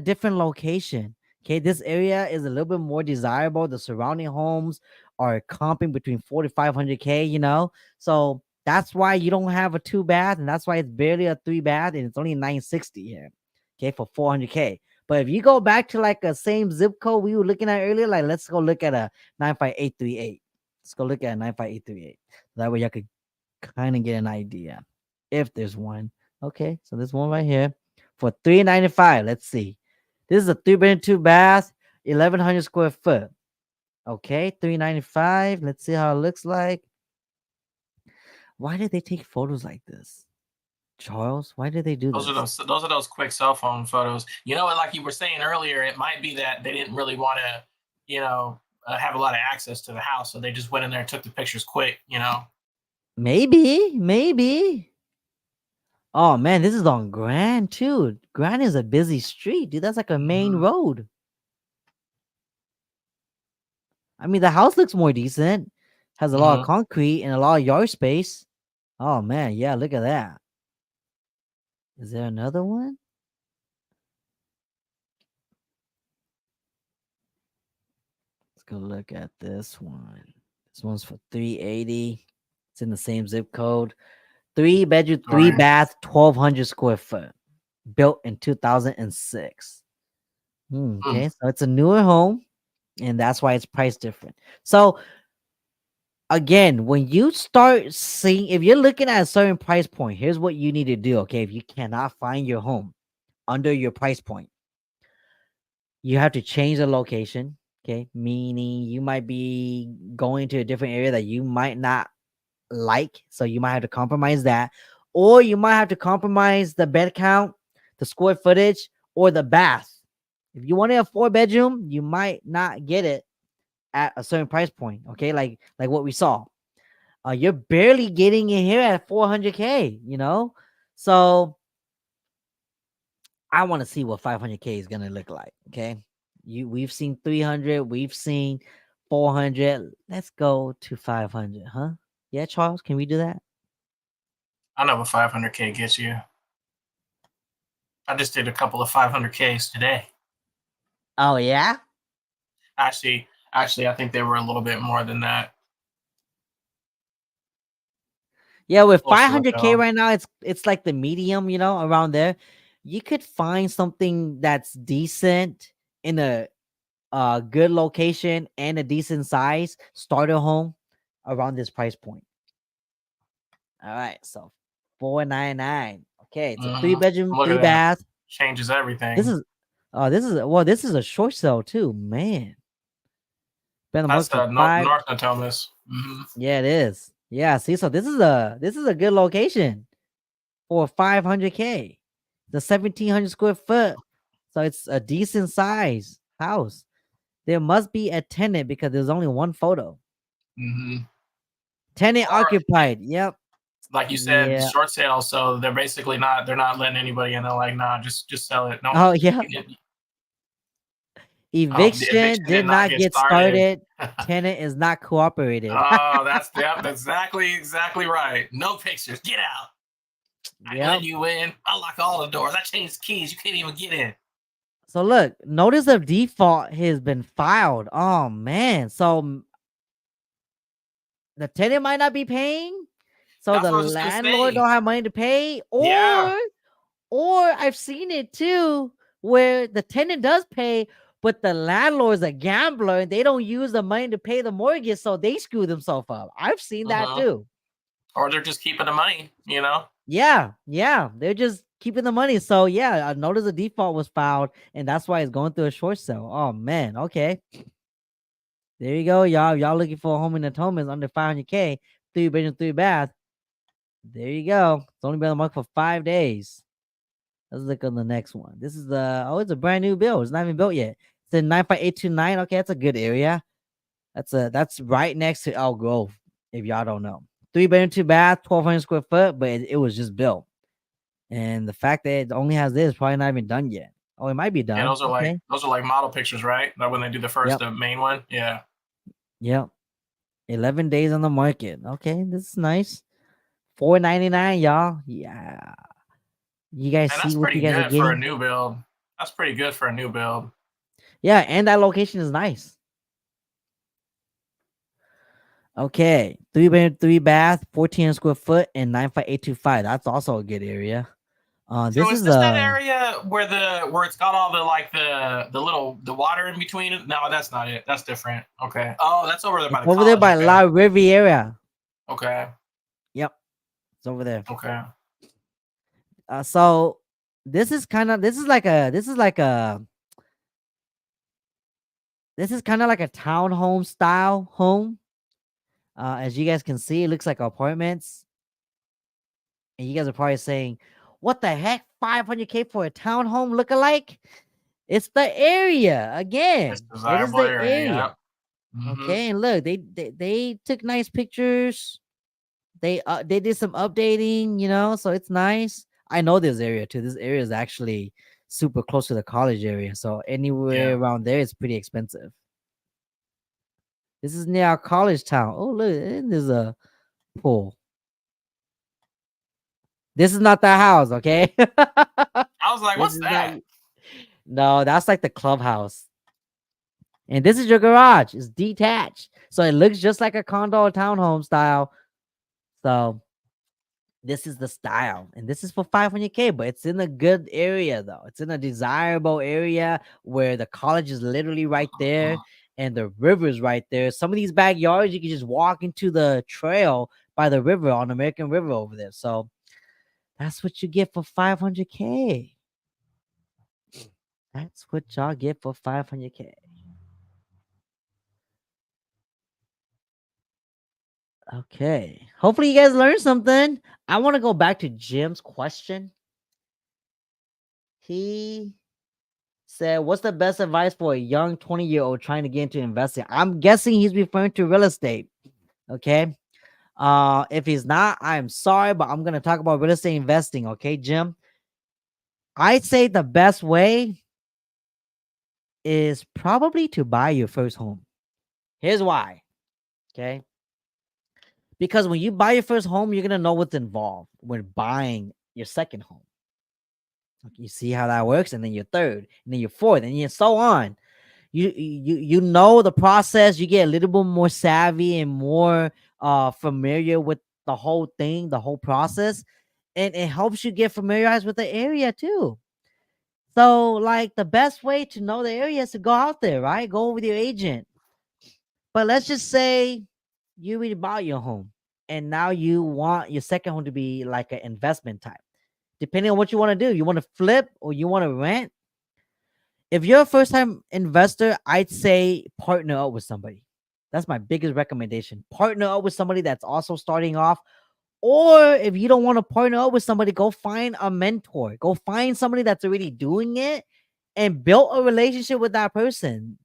different location. Okay, this area is a little bit more desirable. The surrounding homes are comping between 4 to 500K. So that's why you don't have a two bath, and that's why it's barely a three bath, and it's only 960 here. Okay, for 400K. But if you go back to like a same zip code we were looking at earlier, like let's go look at a 95838. Let's go look at a 95838. That way you could kind of get an idea if there's one. Okay, so there's one right here for 395. Let's see. This is a 3 bedroom, two bath, 1100 square foot. Okay, 395. Let's see how it looks like. Why did they take photos like this? Charles, why did they do this?
Those are those quick cell phone photos. You know, like you were saying earlier, it might be that they didn't really want to, you know, have a lot of access to the house, so they just went in there and took the pictures quick. You know.
Maybe. Oh man, this is on Grand too. Grand is a busy street, dude. That's like a main
Mm-hmm.
road. I mean, the house looks more decent. Has a lot of
Mm-hmm.
concrete and a lot of yard space. Oh man, yeah, look at that. Is there another one? Let's go look at this one. This one's for 380. It's in the same zip code. 3 bedroom,
All
three
right.
bath, 1200 square foot. Built in 2006.
Mm.
Okay, so it's a newer home, and that's why it's priced different. So again, when you start seeing, if you're looking at a certain price point, here's what you need to do. Okay, if you cannot find your home under your price point, you have to change the location. Okay, meaning you might be going to a different area that you might not like, so you might have to compromise that, or you might have to compromise the bed count, the square footage, or the bath. If you want a 4 bedroom, you might not get it at a certain price point. Okay, like what we saw. You're barely getting it here at 400K. So I want to see what 500K is gonna look like. Okay, we've seen 300, we've seen 400. Let's go to 500, huh? Yeah, Charles, can we do that?
I know what 500K gets you. I just did a couple of 500Ks today.
Oh yeah,
Actually, I think they were a little bit more than that.
yeah. With
Close to it
500K
though.
right now, it's like the medium, around there. You could find something that's decent in a good location and a decent size starter home around this price point. All right, so 499. Okay, it's a three
Mm-hmm.
bedroom,
Look
three
at that.
bath.
Changes
This
everything.
is this is a short sale too, man. Been on the
That's
market for five.
North Natomas. Mm-hmm.
Yeah, it is. Yeah, see, so this is a good location for 500K. The 1,700 square foot, so it's a decent size house. There must be a tenant because there's only one photo.
Mm-hmm.
Tenant
Or
occupied. Yep.
like you said,
Yeah.
short sale. So they're basically not letting anybody in. They're like, nah, just sell it. Don't.
Oh yeah.
The
Eviction
eviction
did
did not
not
get
get
started.
started. Tenant is not cooperated.
Oh, that's exactly right. No pictures. Get out. I ain't
Yep.
letting you in. I lock all the doors. I changed the keys. You can't even get in.
So look, notice of default has been filed. Oh man. So the tenant might not be paying. So
That's
the
what I was just gonna
landlord
say.
don't have money to pay,
Yeah.
or I've seen it too where the tenant does pay, but the landlord's a gambler and they don't use the money to pay the mortgage, so they screw themselves up. I've seen that
Mm-hmm.
too.
Or they're just keeping the money. You know.
Yeah, they're just keeping the money. So yeah, a notice of default was filed, and that's why it's going through a short sale. Oh man, okay. There you go, y'all. Y'all looking for a home in Atonement under 500K, three bedroom, three bath. There you go. It's only been on the market for 5 days. Let's look on the next one. This is it's a brand new build. It's not even built yet. It's in 95829. Okay, that's a good area. That's right next to Elk Grove, if y'all don't know. Three bedroom, two bath, 1,200 square foot, but it was just built. And the fact that it only has this probably not even done yet. Oh, it might be
Yeah,
done. Okay.
those are like model pictures, right? Like when they do the first
Yep.
the main one. Yeah.
Yep. 11 days on the market. Okay, this is nice. 499, y'all. Yeah. You guys
And
see
that's
what you
pretty
guys are
good for a
getting?
new build. That's pretty good for a new build.
Yeah, and that location is nice. Okay. Three bedroom, three bath, 14 square foot, and 95825. That's also a good area.
So
This
is
is
this that area where it's got all the like the water in between it? No, that's not it. That's different. Okay. Oh, that's over there by
it's
the
over there
college.
by
Okay.
La Riviera.
Okay.
Yep. It's over there.
Okay.
So this is kind of like a townhome style home. As you guys can see, it looks like apartments. And you guys are probably saying, what the heck? 500K for a townhome look-alike? It's the area.
It's
Again, it is
desirable
the
area.
area.
Yeah. Mm-hmm.
Okay, and look, they took nice pictures. They did some updating, so it's nice. I know this area too. This area is actually super close to the college area, so
Yeah.
anywhere around there is pretty expensive. This is near our college town. Oh, look, and there's a pool. This is not the house, okay?
I was like,
This
what's
is not.
that?
No, that's like the clubhouse. And this is your garage. It's detached, so it looks just like a condo or townhome style. So this is the style, and this is for 500K, but it's in a good area though. It's in a desirable area where the college is literally right there and the river is right there. Some of these backyards you can just walk into the trail by the river on American River over there. So that's what you get for 500K. That's what y'all get for 500K. Okay. Hopefully you guys learned something. I want to go back to Jim's question. He said, "What's the best advice for a young 20-year-old trying to get into investing?" I'm guessing he's referring to real estate. Okay. If he's not, I'm sorry, but I'm gonna talk about real estate investing. Okay, Jim. I'd say the best way is probably to buy your first home. Here's why. Okay. Because when you buy your first home, you're gonna know what's involved when buying your second home. You see how that works, and then your third, and then your fourth, and you so on. You know the process. You get a little bit more savvy and more familiar with the whole thing, the whole process, and it helps you get familiarized with the area too. So, like, the best way to know the area is to go out there, right? Go with your agent. But let's just say you already bought your home, and now you want your second home to be like an investment type. Depending on what you want to do, you want to flip or you want to rent. If you're a first time investor, I'd say partner up with somebody. That's my biggest recommendation. Partner up with somebody that's also starting off. Or if you don't want to partner up with somebody, go find a mentor. Go find somebody that's already doing it and build a relationship with that person.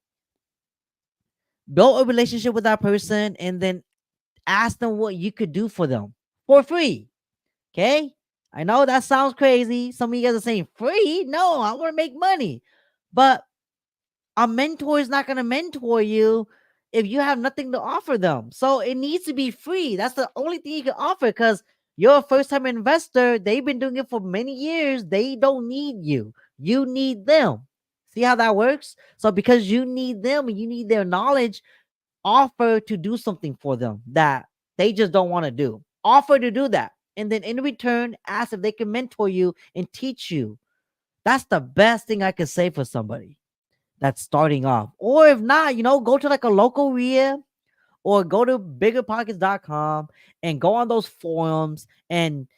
Build a relationship with that person and then ask them what you could do for them for free. Okay? I know that sounds crazy. Some of you guys are saying free. No, I want to make money. But a mentor is not going to mentor you if you have nothing to offer them. So it needs to be free. That's the only thing you can offer because you're a first time investor. They've been doing it for many years. They don't need you. You need them. See how that works? So because you need them and you need their knowledge, offer to do something for them that they just don't want to do. Offer to do that. And then in return, ask if they can mentor you and teach you. That's the best thing I could say for somebody that's starting off. Or if not, go to like a local RIA or go to biggerpockets.com and go on those forums and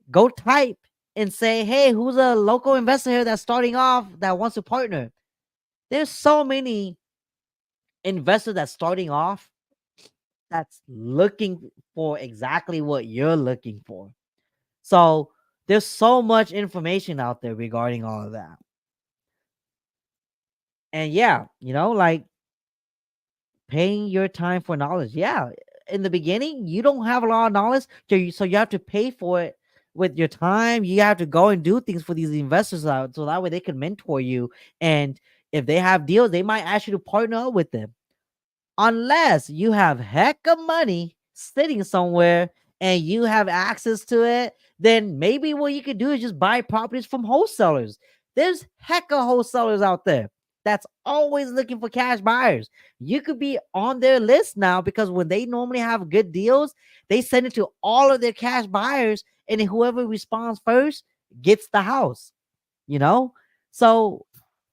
go type and say, hey, who's a local investor here that's starting off that wants to partner? There's so many investors that's starting off that's looking for exactly what you're looking for. So there's so much information out there regarding all of that. And yeah, like paying your time for knowledge. Yeah. In the beginning, you don't have a lot of knowledge, so you have to pay for it with your time. You have to go and do things for these investors out so that way they can mentor you. And if they have deals, they might ask you to partner up with them. Unless you have heck of money sitting somewhere and you have access to it, then maybe what you could do is just buy properties from wholesalers. There's heck of wholesalers out there that's always looking for cash buyers. You could be on their list now because when they normally have good deals, they send it to all of their cash buyers, and then whoever responds first gets the house, you know? So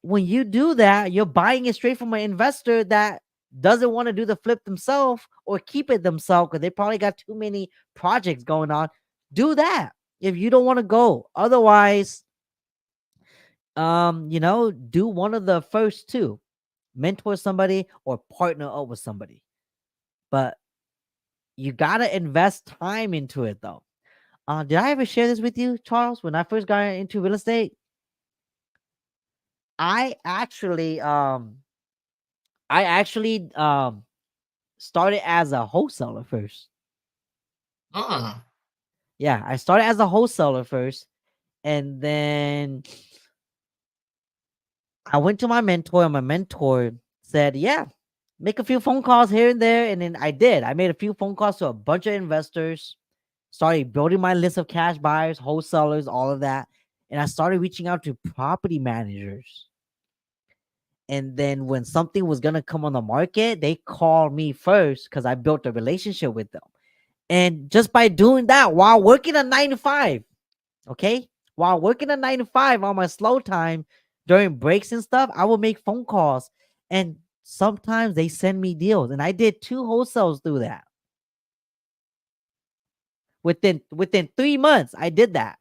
when you do that, you're buying it straight from an investor that doesn't want to do the flip themselves or keep it themselves because they probably got too many projects going on. Do that if you don't want to go. Otherwise, do one of the first two. Mentor somebody or partner up with somebody. But you gotta invest time into it though. Did I ever share this with you, Charles? When I first got into real estate, I actually started as a wholesaler first. Yeah, I started as a wholesaler first, and then I went to my mentor, and my mentor said, "Yeah, make a few phone calls here and there." And then I did. I made a few phone calls to a bunch of investors, started building my list of cash buyers, wholesalers, all of that, and I started reaching out to property managers. And then when something was gonna come on the market, they called me first because I built a relationship with them. And just by doing that while working a 9 to 5, okay? While working a 9 to 5 on my slow time during breaks and stuff, I would make phone calls. And sometimes they send me deals. And I did 2 wholesales through that. Within 3 months, I did that.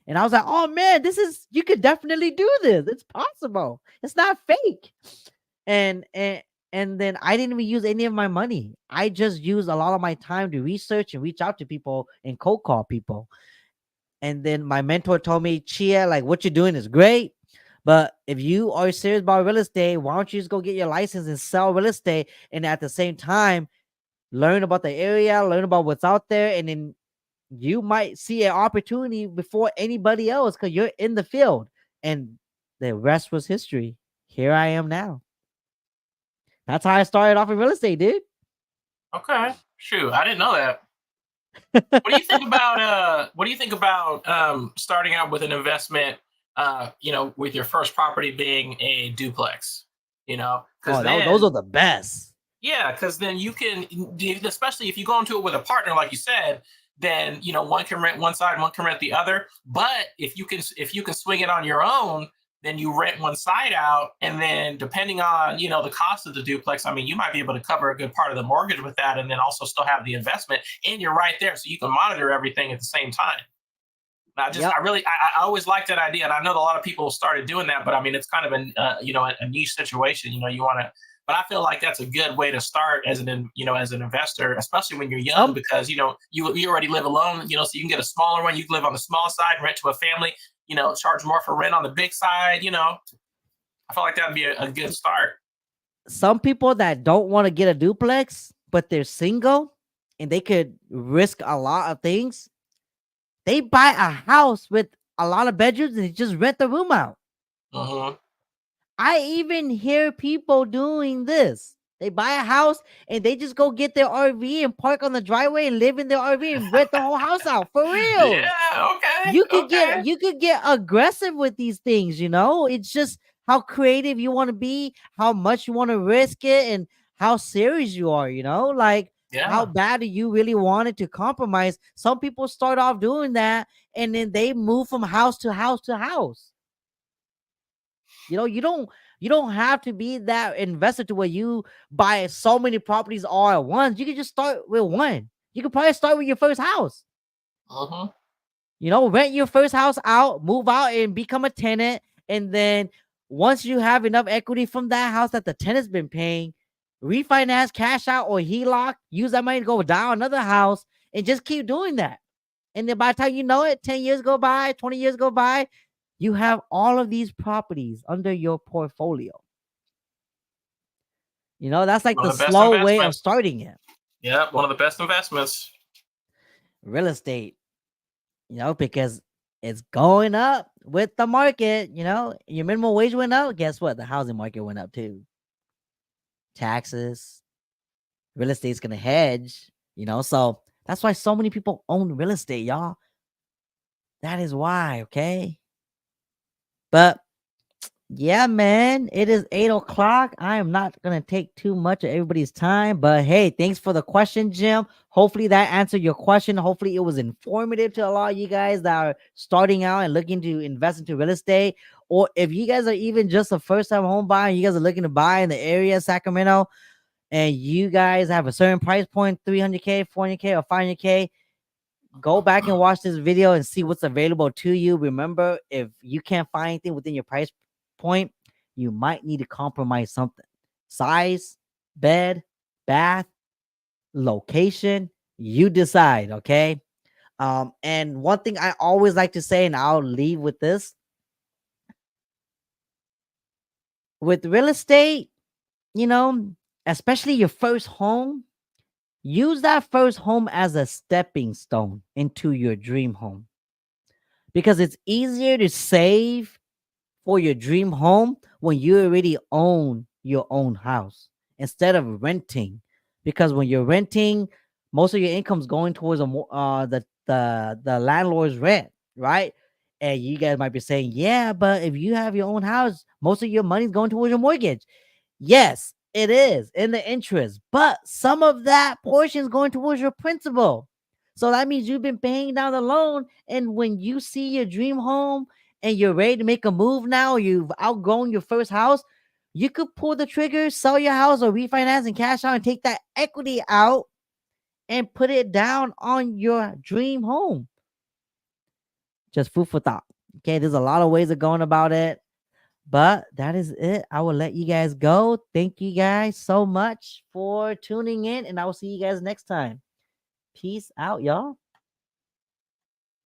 And I was like, oh man, you could definitely do this. It's possible. It's not fake. And then I didn't even use any of my money. I just used a lot of my time to research and reach out to people and cold call people. And then my mentor told me, Chia, like what you're doing is great. But if you are serious about real estate, why don't you just go get your license and sell real estate? And at the same time, learn about the area, learn about what's out there. And then you might see an opportunity before anybody else because you're in the field. and the rest was history. Here I am now. That's how I started off in real estate, dude.
Okay. Shoot, I didn't know that. What do you think about what do you think about starting out with an investment with your first property being a duplex? Because
Oh, those
then
are the best.
yeah, because then you can, especially if you go into it with a partner, like you said, then one can rent one side, one can rent the other. But if you can swing it on your own, then you rent one side out, and then depending on the cost of the duplex, I mean, you might be able to cover a good part of the mortgage with that, and then also still have the investment, and you're right there, so you can monitor everything at the same time.
Yep.
I always liked that idea, and I know that a lot of people started doing that, but I mean, it's kind of a niche situation. You want to, but I feel like that's a good way to start as an investor, especially when you're young,
Some
because you already live alone, so you can get a smaller one. You can live on the small side, rent to a family, charge more for rent on the big side. I feel like that'd be a good start.
some people that don't want to get a duplex, but they're single and they could risk a lot of things. They buy a house with a lot of bedrooms and they just rent the room out.
Hmm.
I even hear people doing this. They buy a house and they just go get their RV and park on the driveway and live in their RV and rent the whole house out for reals.
Yeah. Okay.
You could get
Okay.
you could get aggressive with these things, It's just how creative you want to be, how much you want to risk it, and how serious you are, Like how
Yeah.
bad do you really want it to compromise? Some people start off doing that and then they move from house to house to house. You don't have to be that investor to where you buy so many properties all at once. You can just start with one. You could probably start with your first house.
Hmm.
Rent your first house out, move out and become a tenant. And then once you have enough equity from that house that the tenant's been paying, refinance, cash out, or HELOC, use that money to go down another house and just keep doing that. And then by the time you know it, 10 years go by, 20 years go by, you have all of these properties under your portfolio. That's like
One
the
of the best
slow way of
investments.
starting it.
Yeah, one of the best investments.
Real estate, because it's going up with the market. Your minimum wage went up. Guess what? The housing market went up too. Taxes, real estate's gonna hedge, so that's why so many people own real estate, y'all. That is why, okay? But yeah, man, it is 8 o'clock. I am not gonna take too much of everybody's time, but hey, thanks for the question, Jim. Hopefully that answered your question. Hopefully it was informative to a lot of you guys that are starting out and looking to invest into real estate. Or if you guys are even just a first-time home buyer, you guys are looking to buy in the area, Sacramento, and you guys have a certain price point, 300K, 400K, or 500K, go back and watch this video and see what's available to you. Remember, if you can't find anything within your price point, you might need to compromise something. Size, bed, bath, location, you decide, okay? And one thing I always like to say, and I'll leave with this, with real estate, especially your first home, use that first home as a stepping stone into your dream home, because it's easier to save for your dream home when you already own your own house instead of renting. Because when you're renting, most of your income's going towards the landlord's rent, right? And you guys might be saying, yeah, but if you have your own house, most of your money's going towards your mortgage. Yes, it is in the interest, but some of that portion is going towards your principal. So that means you've been paying down the loan. And when you see your dream home and you're ready to make a move now, you've outgrown your first house, you could pull the trigger, sell your house, or refinance and cash out and take that equity out and put it down on your dream home. Just food for thought. Okay, there's a lot of ways of going about it. But that is it. I will let you guys go. Thank you guys so much for tuning in, and I will see you guys next time. Peace out, y'all.